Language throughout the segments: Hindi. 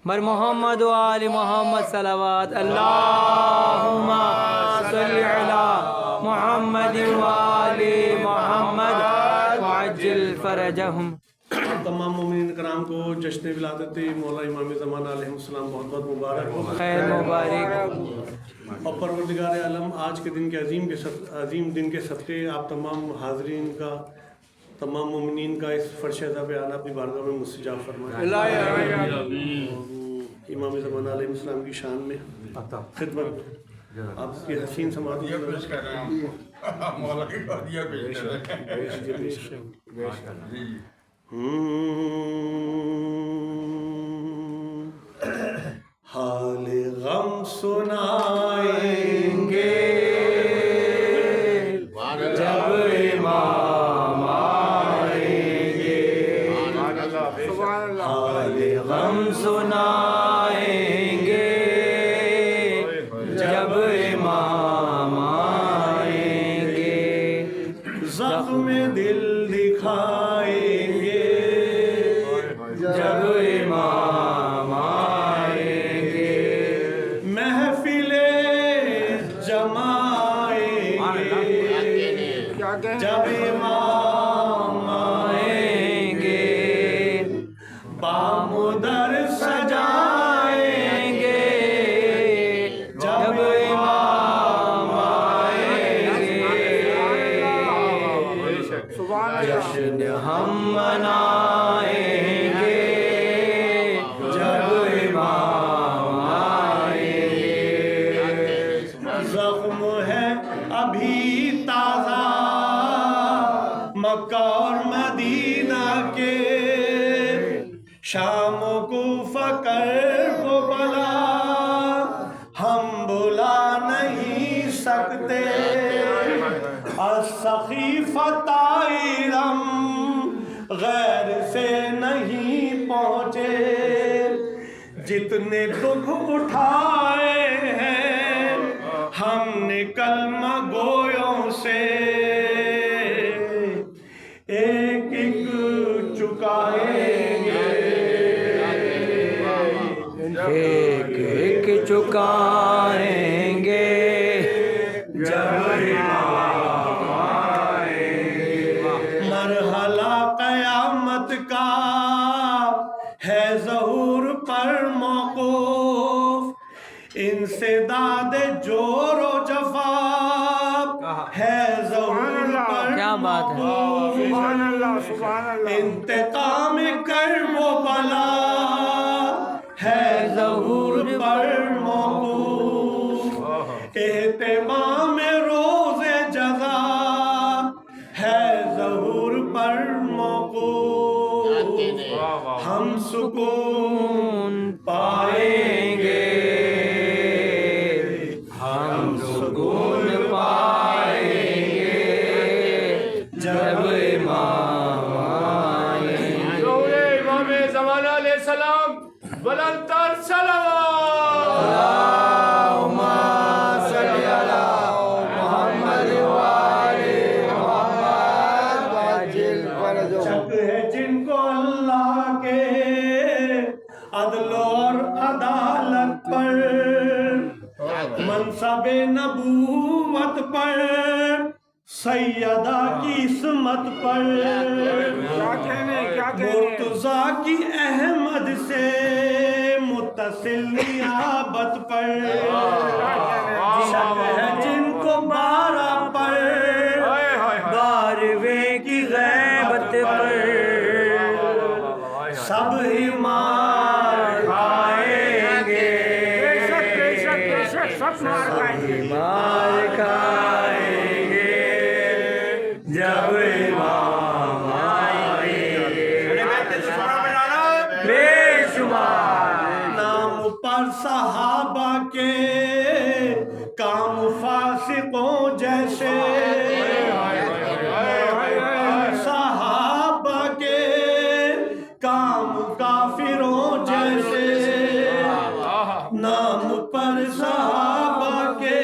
बर मोहम्मद व आले मोहम्मद सलावत अल्लाहुम्मा सल्लि अला मोहम्मद व आले मोहम्मद वअज्जिल फरजहुम। तमाम मोमिन कराम को जश्न विलादत मौला इमाम ज़माना अलैहिस्सलाम बहुत बहुत मुबारक हो, खैर मुबारक। और परवरदिगार आलम आज के दिन के अजीम दिन के सदक़े आप तमाम हाज़रीन का, तमाम मोमिनीन का इस फर्श अज़ा पे आना अपनी बारगाह में मुस्तजाब फरमाए। इमाम ज़माना अलैहिस्सलाम की शान में खिदमत आपकी हसीन समात हाल गम सुनाएंगे जब इमाम आएंगे, हाल गम सुनाएंगे जब इमाम आएंगे, ज़ख्म दिल दिखाएंगे जब इमाम आएंगे, महफिले जमाएंगे जब इमाम आएंगे, बामुदर सजाएंगे जब इमाम आएंगे, जश्न हम मनाएंगे जब इमाम आएंगे, ज़ख्म है अभी ताज़ा मक्का और मदीना के, शाम को फकर को बला हम बुला नहीं सकते, अस्सखीफ़ताइरम गैर से नहीं पहुँचे, जितने दुख उठाए हैं हमने कलमा गोयों से, एक एक चुकाएंगे, एक एक चुकाएंगे जब इमाम आएंगे, मरहला क़यामत का है ज़हूर पर मौक़ूफ़, इनसे दादे जोरो जफ़ा है ज़हूर पर क्या बात है। इंतकाम कर वो बला है ज़हूर पर मौक़ूफ़, एहतिमाम रोज़े जज़ा है ज़हूर पर मौक़ूफ़, हम सुकून पाएंगे, हम सुकून पाएंगे जब इमाम आएंगे। इमाम ज़माना अलैहिस्सलाम बुलंदतर सलावत। अल्लाहुम्मा सल्लि अला मोहम्मद व आले मोहम्मद वअज्जिल फरजहुम। शक है जिनको अल्लाह के अदल और अदालत पर, मनसबे नबूवत पर, सैयदा की इस्मत पर, मुर्तज़ा की अहमद से मुत्तसिल नियाबत पर, शक है जिनको बारह पर, बारहवें की गैबत पर, सब ही मार खाएंगे, मार खाएंगे जब इमाम आएंगे, बेशुमार नाम पर सहाबा के काम फासिकों जैसे, सहाबा के काम काफिरों जैसे, नाम पर सहाबा के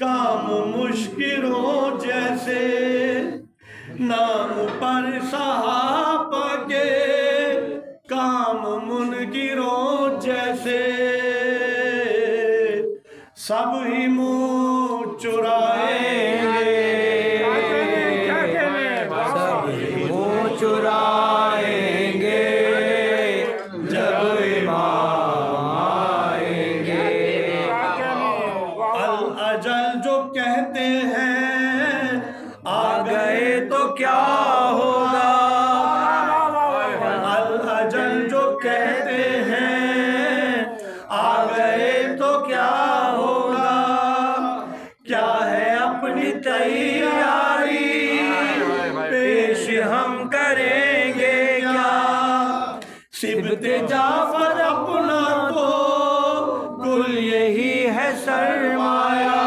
काम मुश्किलों जैसे, नाम पर सहाबा के काम मुनकिरों सब ही मुँह चुराएंगे, सब मुँह चुराएंगे जब इमाम आएंगे। अल अजल जो कहते हैं आ गए तो क्या होगा, अल अजल जो कहते हैं आ गए तो क्या होगा। क्या है अपनी तैयारी पेश हम करेंगे क्या, सिबते जाफर अपना तो कुल यही है सरमाया।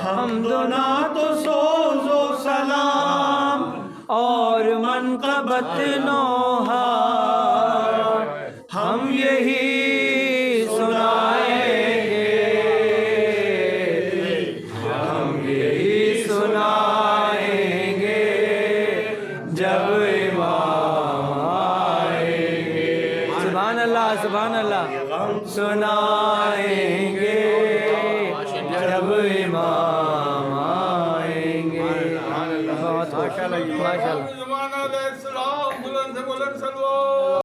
हम दोना तो सोजो सलाम और मनक़बत नौहा हम यही सुनाएंगे, हम यही सुनाएंगे जब इमाम आएंगे। सुभान अल्लाह सुभान अल्लाह। सुनाएंगे जब इमाम आएंगे। बहुत माशाअल्लाह।